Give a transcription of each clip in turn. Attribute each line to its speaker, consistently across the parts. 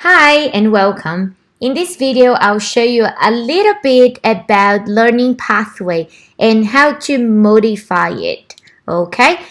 Speaker 1: Hi and welcome. In this video, I'll show you a little bit about learning pathway and how to modify it. Okay,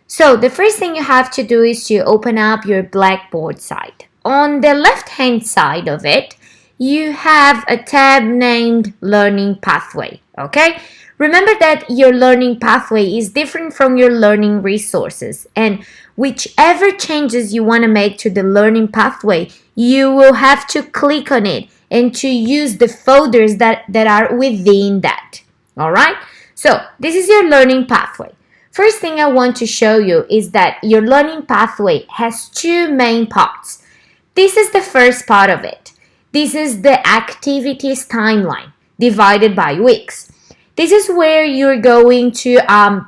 Speaker 1: so the first thing you have to do is to open up your Blackboard site. On the left hand side of it, you have a tab named Learning Pathway. Okay, remember that your learning pathway is different from your learning resources, and whichever changes you want to make to the learning pathway, you will have to click on it and to use the folders that are within that. All right, so this is your learning pathway. First thing I want to show you is that your learning pathway has two main parts. This is the first part of it. This is the activities timeline divided by weeks. This is where you're going to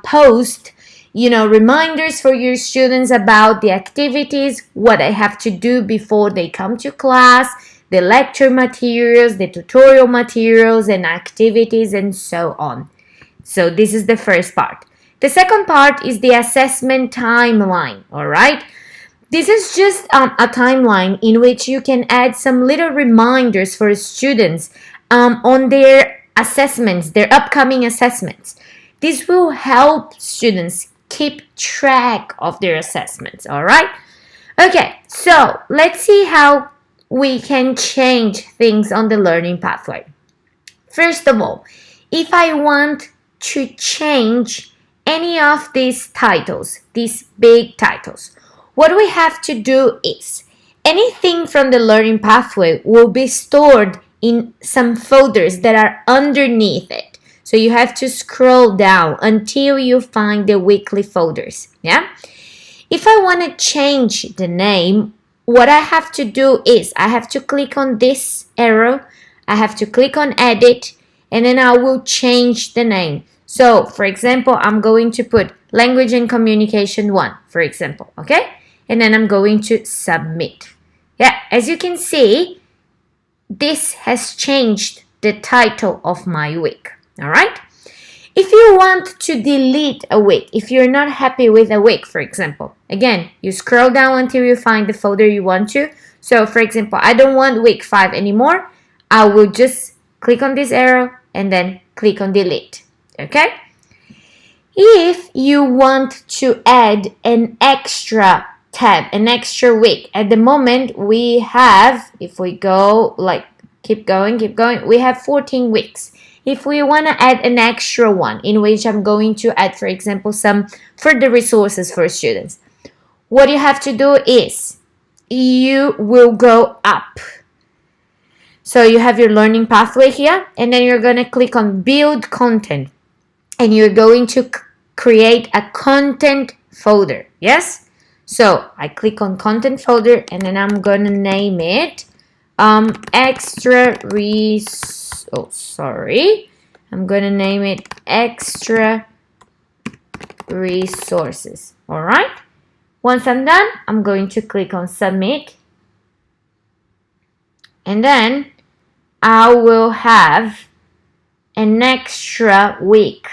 Speaker 1: post reminders for your students about the activities, what they have to do before they come to class, the lecture materials, the tutorial materials and activities and so on. So this is the first part. The second part is the assessment timeline, all right? This is just a timeline in which you can add some little reminders for students on their assessments, their upcoming assessments. This will help students keep track of their assessments, all right? Okay, so let's see how we can change things on the learning pathway. First of all, if I want to change any of these titles, these big titles, what we have to do is anything from the learning pathway will be stored in some folders that are underneath it. So you have to scroll down until you find the weekly folders. Yeah. If I want to change the name, what I have to do is I have to click on this arrow. I have to click on edit and then I will change the name. So for example, I'm going to put language and communication 1, for example. Okay. And then I'm going to submit. Yeah. As you can see, this has changed the title of my week. All right. If you want to delete a week, if you're not happy with a week, for example, again, you scroll down until you find the folder you want to. So for example, I don't want week 5 anymore. I will just click on this arrow and then click on delete. Okay. If you want to add an extra tab, an extra week, at the moment we have, if we go like keep going, we have 14 weeks. If we want to add an extra one in which I'm going to add, for example, some further resources for students, what you have to do is you will go up. So you have your learning pathway here, and then you're going to click on build content, and you're going to create a content folder. Yes? So I click on content folder, and then I'm going to name it extra I'm going to name it extra resources. All right. Once I'm done, I'm going to click on submit. And then I will have an extra week,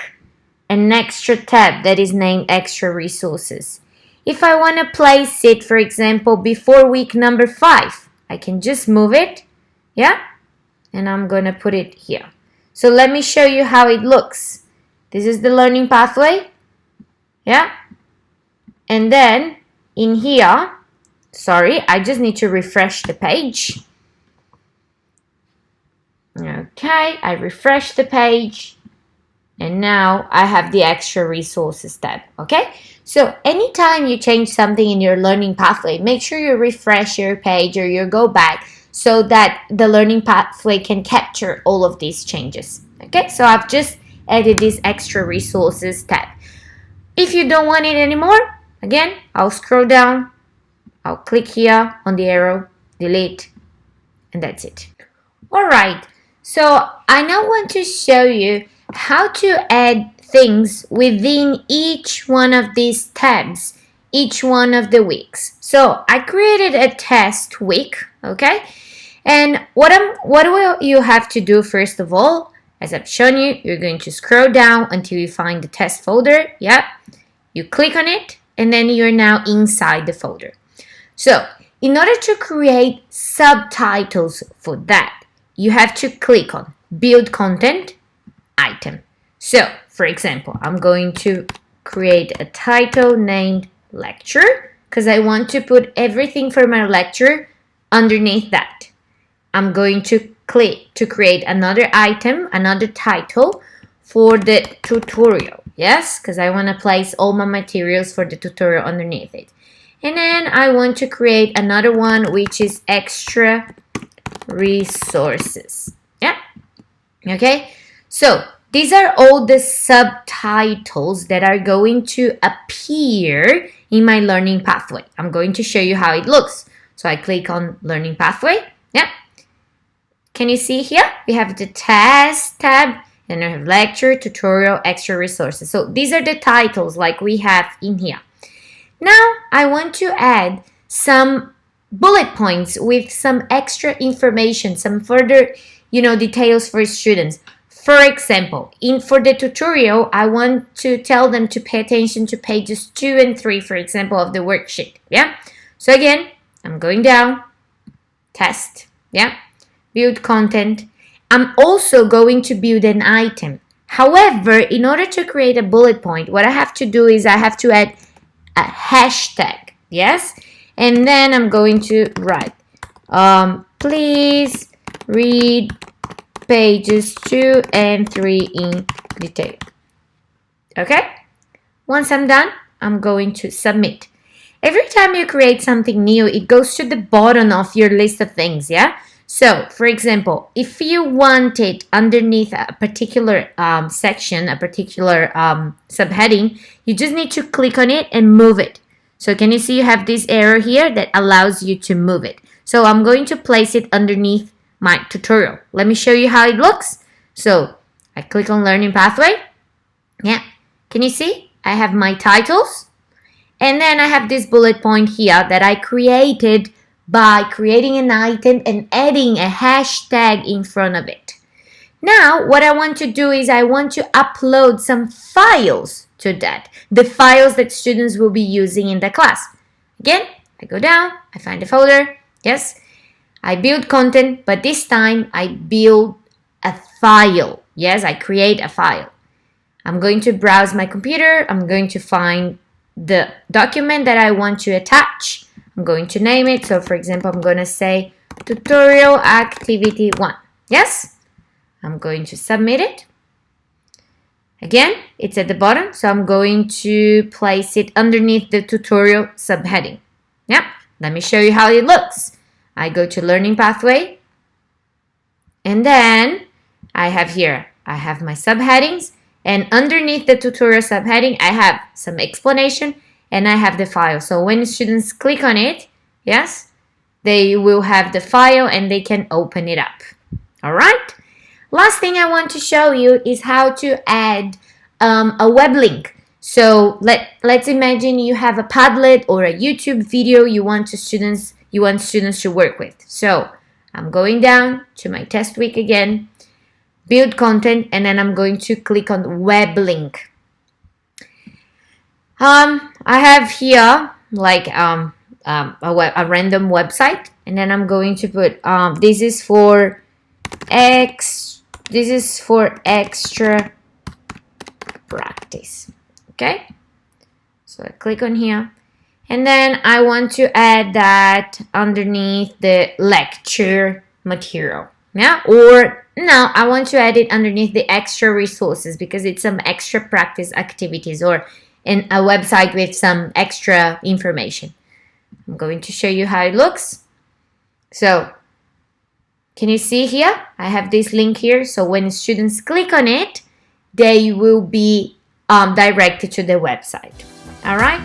Speaker 1: an extra tab that is named extra resources. If I want to place it, for example, before week number 5, I can just move it. Yeah. And I'm going to put it here. So let me show you how it looks. This is the learning pathway. Yeah. And then in here, I just need to refresh the page. Okay, I refresh the page. And now I have the extra resources tab. Okay. So anytime you change something in your learning pathway, make sure you refresh your page or you go back so that the learning pathway can capture all of these changes. Okay, so I've just added this extra resources tab. If you don't want it anymore, again, I'll scroll down, I'll click here on the arrow, delete, and that's it. All right, so I now want to show you how to add things within each one of these tabs, each one of the weeks. So I created a test week, okay? And what will you have to do first of all? As I've shown you, you're going to scroll down until you find the test folder. Yep. You click on it, and then you're now inside the folder. So in order to create subtitles for that, you have to click on Build Content, Item. So, for example, I'm going to create a title named Lecture because I want to put everything for my lecture underneath that. I'm going to click to create another item, another title for the tutorial. Yes, because I want to place all my materials for the tutorial underneath it. And then I want to create another one which is extra resources. Yeah. Okay. So these are all the subtitles that are going to appear in my learning pathway. I'm going to show you how it looks. So I click on learning pathway. Yeah. Can you see here? We have the test tab, and I have lecture, tutorial, extra resources. So these are the titles like we have in here. Now I want to add some bullet points with some extra information, some further, details for students. For example, for the tutorial, I want to tell them to pay attention to pages 2 and 3, for example, of the worksheet. Yeah. So again, I'm going down, test. Yeah. Build content. I'm also going to build an item. However, in order to create a bullet point, what I have to do is I have to add a hashtag. Yes. And then I'm going to write, please read pages 2 and 3 in detail. Okay. Once I'm done, I'm going to submit. Every time you create something new, it goes to the bottom of your list of things. Yeah. So, for example, if you want it underneath a particular section, a particular subheading, you just need to click on it and move it. So can you see you have this arrow here that allows you to move it? So I'm going to place it underneath my tutorial. Let me show you how it looks. So I click on Learning Pathway. Yeah. Can you see? I have my titles. And then I have this bullet point here that I created by creating an item and adding a hashtag in front of it. Now, what I want to do is I want to upload some files to that. The files that students will be using in the class. Again, I go down, I find the folder. Yes, I build content, but this time I build a file. Yes, I create a file. I'm going to browse my computer. I'm going to find the document that I want to attach. I'm going to name it. So for example, I'm going to say tutorial activity 1. Yes, I'm going to submit it. Again, it's at the bottom, so I'm going to place it underneath the tutorial subheading. Yeah, let me show you how it looks. I go to Learning Pathway, and then I have my subheadings, and underneath the tutorial subheading, I have some explanation, and I have the file. So when students click on it, yes, they will have the file and they can open it up. All right. Last thing I want to show you is how to add a web link. So let's imagine you have a Padlet or a YouTube video you want students to work with. So I'm going down to my test week again, build content, and then I'm going to click on web link. I have here like a random website, and then I'm going to put this is for extra practice. Okay, so I click on here, and then I want to add that underneath the lecture material. Yeah, or no, I want to add it underneath the extra resources because it's some extra practice activities or in a website with some extra information. I'm going to show you how it looks. So can you see here? I have this link here. So when students click on it, they will be directed to the website. All right.